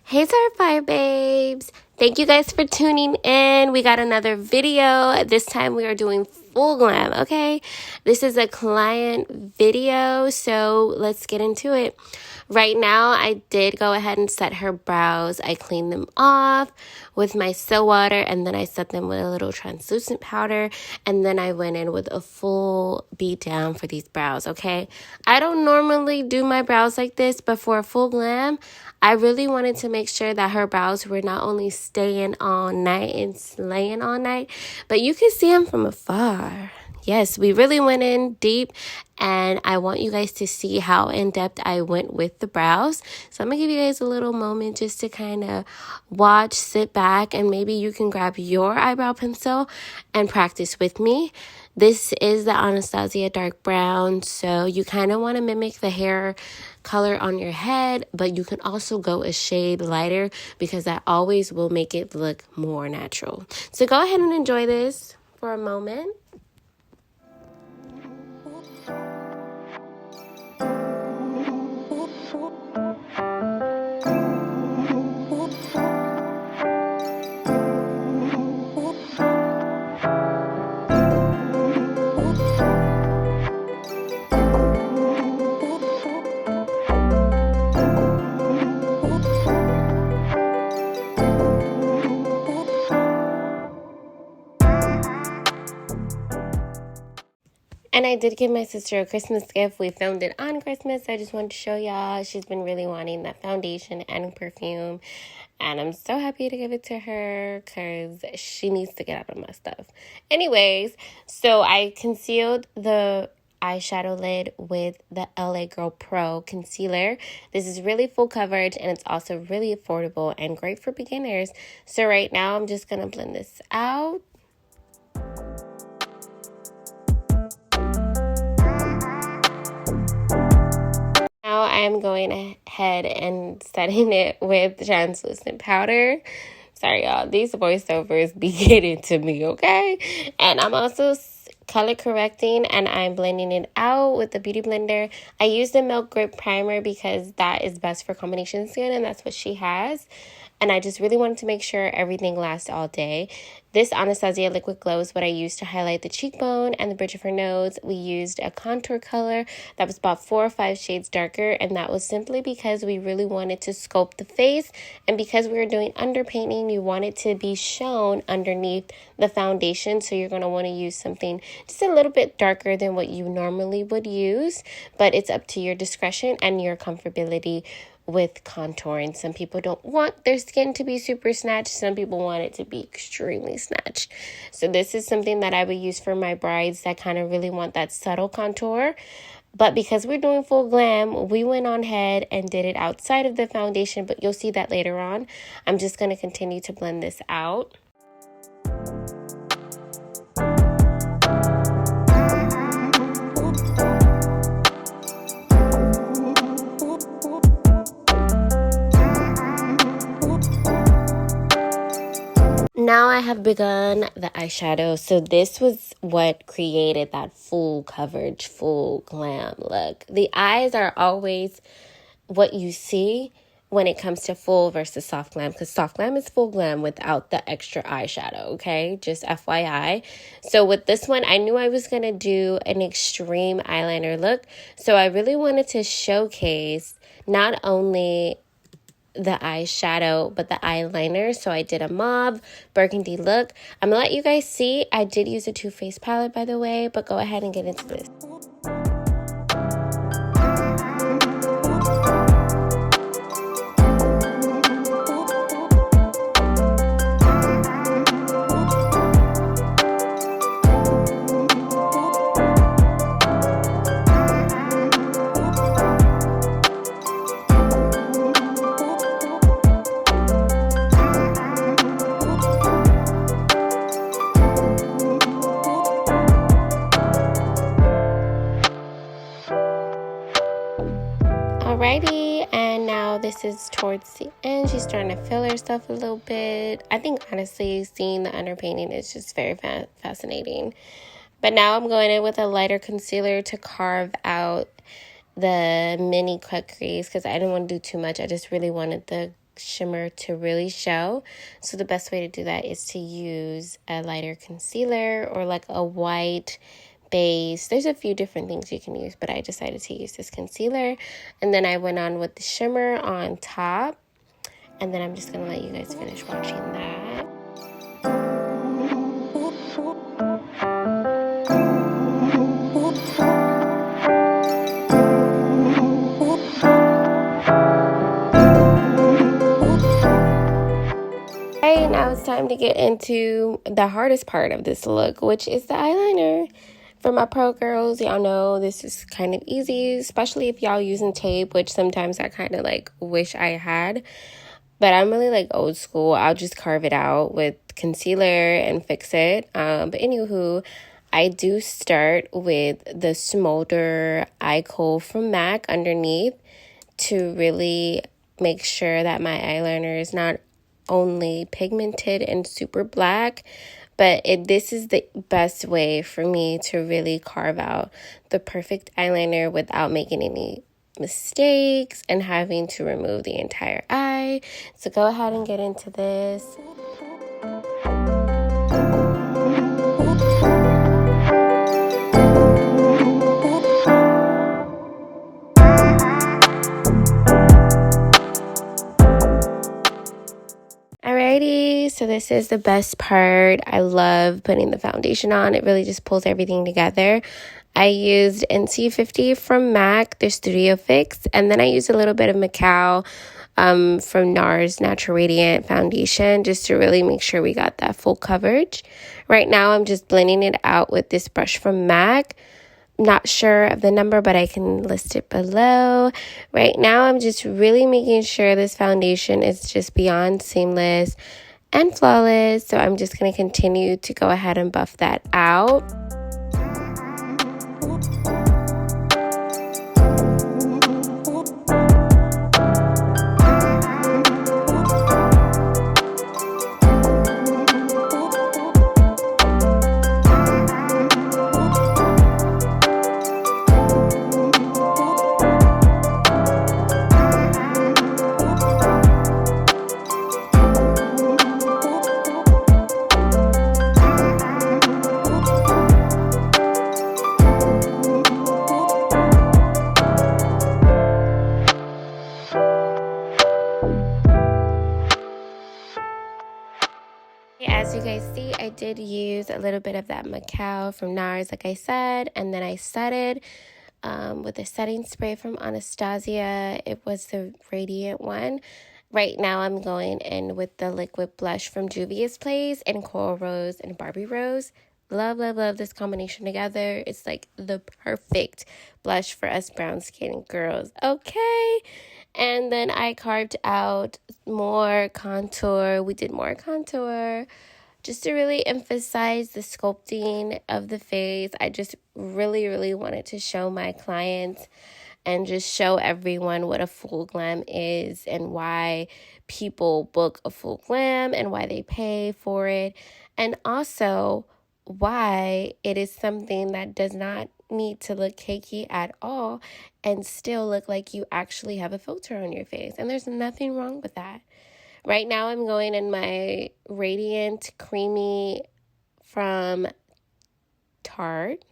Hey Starfire babes! Thank you guys for tuning in. We got another video. This time we are doing full glam, okay? This is a client video, so let's get into it. Right now, I did go ahead and set her brows. I cleaned them off with my soap water, and then I set them with a little translucent powder, and then I went in with a full beat down for these brows, okay? I don't normally do my brows like this, but for a full glam, I really wanted to make sure that her brows were not only staying all night and slaying all night, but you can see them from afar. Yes, we really went in deep, and I want you guys to see how in-depth I went with the brows. So I'm going to give you guys a little moment just to kind of watch, sit back, and maybe you can grab your eyebrow pencil and practice with me. This is the Anastasia dark brown, so you kind of want to mimic the hair color on your head, but you can also go a shade lighter because that always will make it look more natural. So go ahead and enjoy this for a moment. And I did give my sister a Christmas gift. We filmed it on Christmas. I just wanted to show y'all. She's been really wanting that foundation and perfume. And I'm so happy to give it to her because she needs to get out of my stuff. Anyways, so I concealed the eyeshadow lid with the LA Girl Pro concealer. This is really full coverage and it's also really affordable and great for beginners. So right now I'm just going to blend this out. Now I'm going ahead and setting it with translucent powder. Sorry, y'all. These voiceovers be getting to me, okay? And I'm also color correcting and I'm blending it out with the Beauty Blender. I used the Milk Grip Primer because that is best for combination skin and that's what she has. And I just really wanted to make sure everything lasts all day. This Anastasia Liquid Glow is what I used to highlight the cheekbone and the bridge of her nose. We used a contour color that was about 4 or 5 shades darker, and that was simply because we really wanted to sculpt the face, and because we were doing underpainting, you want it to be shown underneath the foundation, so you're going to want to use something just a little bit darker than what you normally would use, but it's up to your discretion and your comfortability with contouring. Some people don't want their skin to be super snatched. Some people want it to be extremely snatched. So this is something that I would use for my brides that kind of really want that subtle contour. But because we're doing full glam, we went on ahead and did it outside of the foundation, but you'll see that later on. I'm just going to continue to blend this out. Now I have begun the eyeshadow. So this was what created that full coverage, full glam look. The eyes are always what you see when it comes to full versus soft glam, because soft glam is full glam without the extra eyeshadow, okay? Just FYI. So with this one, I knew I was going to do an extreme eyeliner look. So I really wanted to showcase not only the eyeshadow but the eyeliner, so I did a mauve burgundy look. I'm gonna let you guys see. I did use a Too Faced palette, by the way, but go ahead and get into this. Alrighty, and now this is towards the end. She's starting to fill herself a little bit. I think honestly seeing the underpainting is just very fascinating. But now I'm going in with a lighter concealer to carve out the mini cut crease because I didn't want to do too much. I just really wanted the shimmer to really show. So the best way to do that is to use a lighter concealer or like a white base. There's a few different things you can use, but I decided to use this concealer. And then I went on with the shimmer on top. And then I'm just going to let you guys finish watching that. Okay, now it's time to get into the hardest part of this look, which is the eyeliner. For my pro girls, y'all know this is kind of easy, especially if y'all using tape, which sometimes I kind of like wish I had. But I'm really like old school. I'll just carve it out with concealer and fix it. But anywho, I do start with the Smolder Eye Kohl from MAC underneath to really make sure that my eyeliner is not only pigmented and super black, but this is the best way for me to really carve out the perfect eyeliner without making any mistakes and having to remove the entire eye. So go ahead and get into this. Alrighty, so this is the best part. I love putting the foundation on. It really just pulls everything together. I used NC50 from MAC, their Studio Fix, and then I used a little bit of Macao from NARS Natural Radiant Foundation just to really make sure we got that full coverage. Right now, I'm just blending it out with this brush from MAC. Not sure of the number, but I can list it below. Right now, I'm just really making sure this foundation is just beyond seamless and flawless. So I'm just going to continue to go ahead and buff that out. As you guys see, I did use a little bit of that Macao from NARS, like I said, and then I set it with a setting spray from Anastasia. It was the Radiant one. Right now, I'm going in with the liquid blush from Juvia's Place in Coral Rose and Barbie Rose. Love, love, love this combination together. It's like the perfect blush for us brown skin girls. Okay. And then I carved out more contour. We did more contour just to really emphasize the sculpting of the face. I just really, really wanted to show my clients and just show everyone what a full glam is and why people book a full glam and why they pay for it. And also why it is something that does not need to look cakey at all and still look like you actually have a filter on your face. And there's nothing wrong with that. Right now I'm going in my Radiant Creamy from Tarte.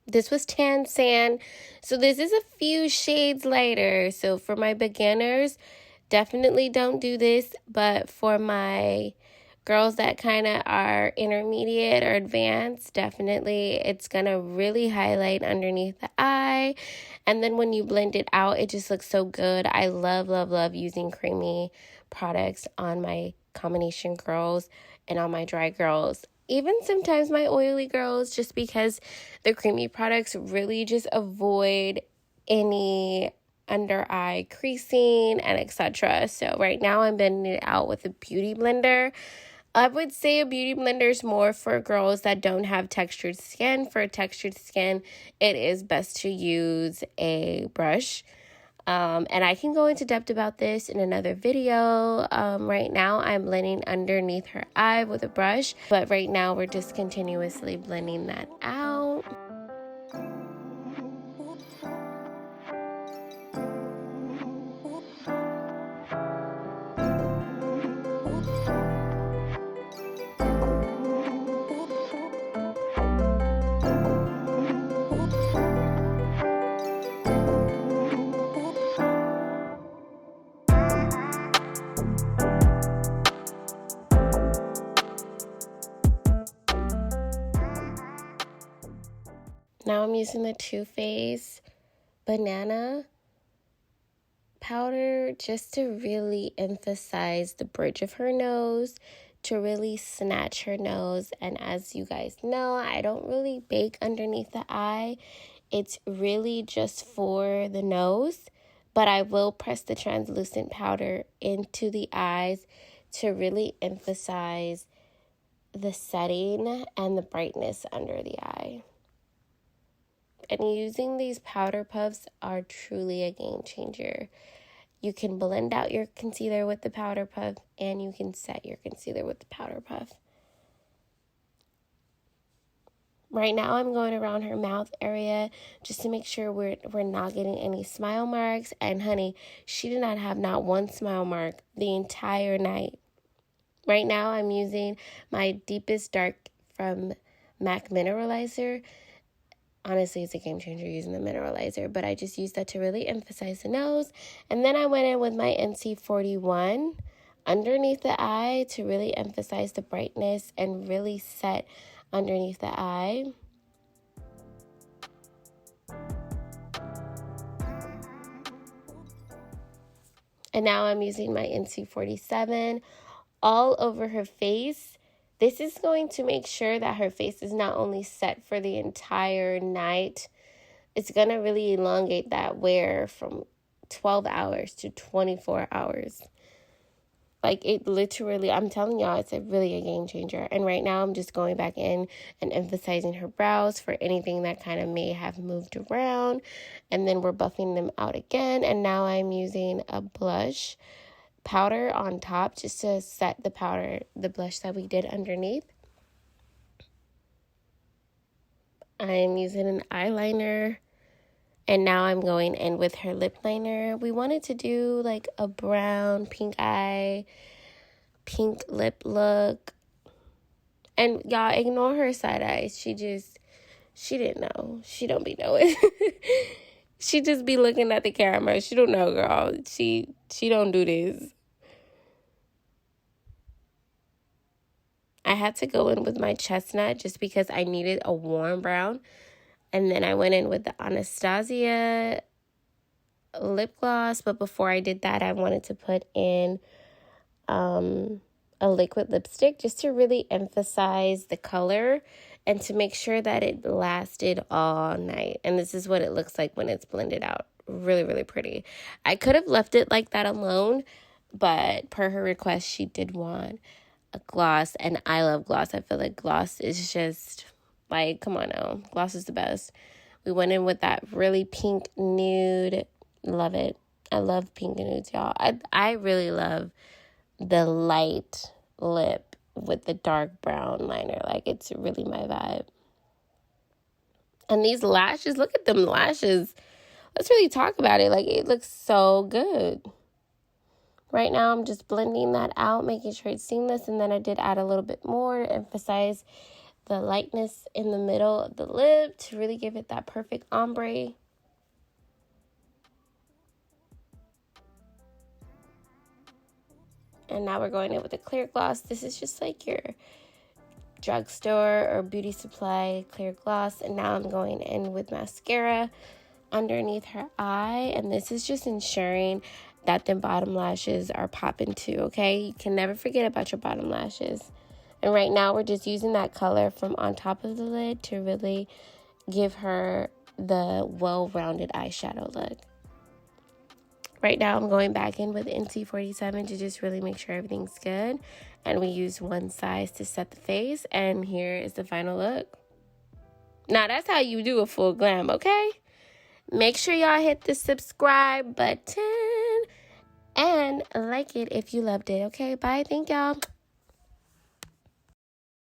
This was Tan Sand. So this is a few shades lighter. So for my beginners, definitely don't do this. But for my girls that kind of are intermediate or advanced, definitely it's going to really highlight underneath the eye. And then when you blend it out, it just looks so good. I love, love, love using creamy products on my combination girls and on my dry girls. Even sometimes my oily girls, just because the creamy products really just avoid any under eye creasing and etc. So right now I'm blending it out with a beauty blender. I would say a beauty blender is more for girls that don't have textured skin. For textured skin, it is best to use a brush. And I can go into depth about this in another video. Right now, I'm blending underneath her eye with a brush. But right now, we're just continuously blending that out. Now I'm using the Too Faced Banana powder just to really emphasize the bridge of her nose, to really snatch her nose. And as you guys know, I don't really bake underneath the eye. It's really just for the nose, but I will press the translucent powder into the eyes to really emphasize the setting and the brightness under the eye. And using these powder puffs are truly a game changer. You can blend out your concealer with the powder puff, and you can set your concealer with the powder puff. Right now, I'm going around her mouth area just to make sure we're not getting any smile marks. And honey, she did not have not one smile mark the entire night. Right now, I'm using my Deepest Dark from MAC Mineralizer. Honestly, it's a game changer using the mineralizer, but I just used that to really emphasize the nose. And then I went in with my NC41 underneath the eye to really emphasize the brightness and really set underneath the eye. And now I'm using my NC47 all over her face. This is going to make sure that her face is not only set for the entire night, it's going to really elongate that wear from 12 hours to 24 hours. Like, it literally, I'm telling y'all, it's really a game changer. And right now, I'm just going back in and emphasizing her brows for anything that kind of may have moved around. And then we're buffing them out again. And now I'm using a blush powder on top just to set the blush that we did underneath. I'm using an eyeliner, and now I'm going in with her lip liner. We wanted to do like a brown, pink eye, pink lip look. And y'all, ignore her side eyes. She didn't know. She don't be knowing. She just be looking at the camera. She don't know, girl. She don't do this. I had to go in with my chestnut just because I needed a warm brown. And then I went in with the Anastasia lip gloss. But before I did that, I wanted to put in a liquid lipstick just to really emphasize the color and to make sure that it lasted all night. And this is what it looks like when it's blended out. Really, really pretty. I could have left it like that alone, but per her request, she did want a gloss, and I love gloss. I feel like gloss is just like, come on now, gloss is the best. We went in with that really pink nude. Love it. I love pink nudes, y'all. I really love the light lip with the dark brown liner. Like, it's really my vibe. And these lashes, look at them lashes. Let's really talk about it. Like, it looks so good. Right now, I'm just blending that out, making sure it's seamless. And then I did add a little bit more to emphasize the lightness in the middle of the lip to really give it that perfect ombre. And now we're going in with a clear gloss. This is just like your drugstore or beauty supply clear gloss. And now I'm going in with mascara underneath her eye. And this is just ensuring that the bottom lashes are popping too, okay? You can never forget about your bottom lashes. And right now we're just using that color from on top of the lid to really give her the well-rounded eyeshadow look. Right now I'm going back in with NC47 to just really make sure everything's good. And we use one size to set the face. And here is the final look. Now that's how you do a full glam, okay? Make sure y'all hit the subscribe button and like it if you loved it, okay? Bye. Thank y'all.